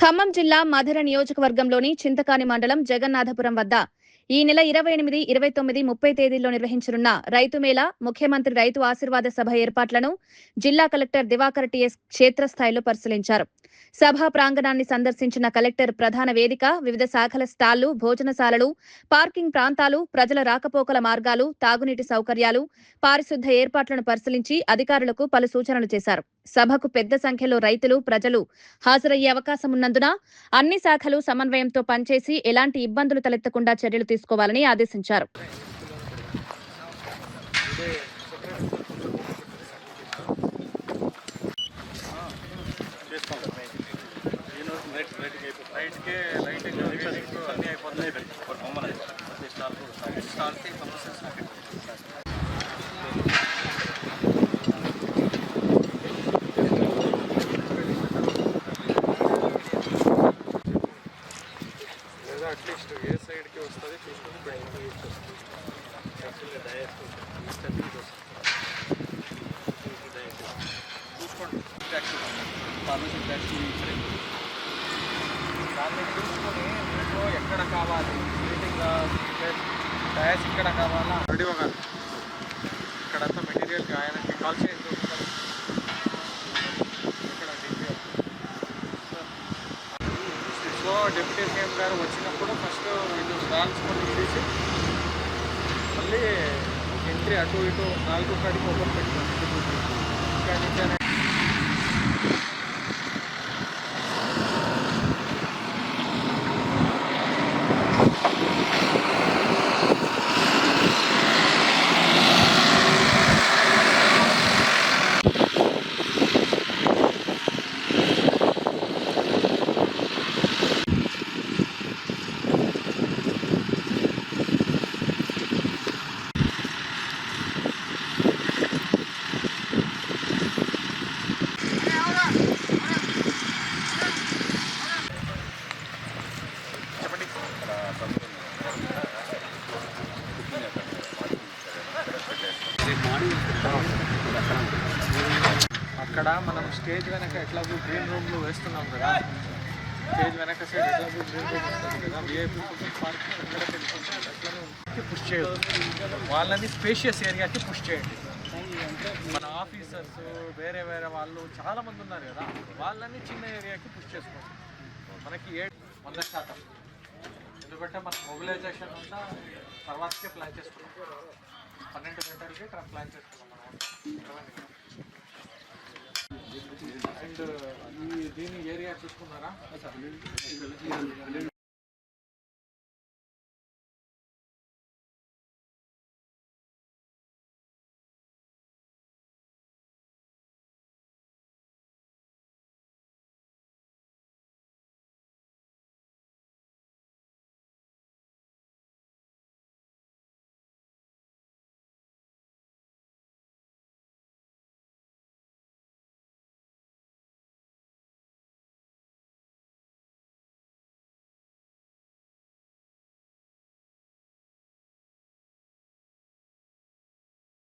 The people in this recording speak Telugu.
ఖమ్మం జిల్లా మధుర నియోజకవర్గంలోని చింతకాని మండలం జగన్నాథపురం వద్ద ఈ నెల 28, 29, 30 తేదీల్లో నిర్వహించనున్న రైతు మేళా, ముఖ్యమంత్రి రైతు ఆశీర్వాద సభ ఏర్పాట్లను జిల్లా కలెక్టర్ దివాకర్ టీఎస్ క్షేత్రస్థాయిలో పరిశీలించారు. సభా ప్రాంగణాన్ని సందర్శించిన కలెక్టర్ ప్రధాన వేదిక, వివిధ శాఖల స్టాళ్లు, భోజనశాలలు, పార్కింగ్ ప్రాంతాలు, ప్రజల రాకపోకల మార్గాలు, తాగునీటి సౌకర్యాలు, పారిశుద్ధ ఏర్పాట్లను పరిశీలించి అధికారులకు పలు సూచనలు చేశారు. సభకు పెద్ద సంఖ్యలో రైతులు, ప్రజలు హాజరయ్యే అవకాశం ఉన్నందున అన్ని శాఖలు సమన్వయంతో పనిచేసి ఎలాంటి ఇబ్బందులు తలెత్తకుండా చర్యలు తీసుకోవాలని ఆదేశించారు. అట్లీస్ట్ ఏ సైడ్కి వస్తుంది చూసుకొని బయటకి చూసుకోండి ఫార్మసీ ట్యాక్సీ దాన్ని చూసుకొని మీకు ఎక్కడ కావాలి మీటింగ్ టైర్స్ ఇక్కడ కావాలా రెడీ అవ్వాలి. ఇక్కడంతా మెటీరియల్కి ఆయనకి కాల్ చేయండి. ఇక్కడ డిపిఓ సో డిప్యూటీ సీఎం గారు వచ్చినప్పుడు ఫస్ట్ వీళ్ళు స్టాల్స్ కొన్ని తీసి మళ్ళీ ఎంట్రీ అటు ఇటు 4 కాడికి ఓపెన్ పెట్టుకోండి. ఇక్కడ నుంచి అక్కడ మనం స్టేజ్ వెనక ఎట్లాగూ గ్రీన్ రూమ్లు వేస్తున్నాం కదా, స్టేజ్ వెనక సైడ్ ఎట్లాగూ గ్రీన్ రూమ్ వస్తుంది కదా, విఐపీ పార్కింగ్ అక్కడ తెలుసుకుంటే అట్లనే పుష్ చేయొచ్చు. వాళ్ళని స్పేషియస్ ఏరియాకి పుష్ చేయండి. మన ఆఫీసర్స్ వేరే వాళ్ళు చాలామంది ఉన్నారు కదా, వాళ్ళని చిన్న ఏరియాకి పుష్ చేసుకోండి. మనకి 100%, ఎందుకంటే మన మొబిలైజేషన్ అంతా తర్వాతకే ప్లాన్ చేసుకున్నాం. 12 గంటలకి ఇక్కడ ప్లాన్ చేసుకున్నాం మనం. అండ్ దీని ఏరియా చూసుకున్నారా?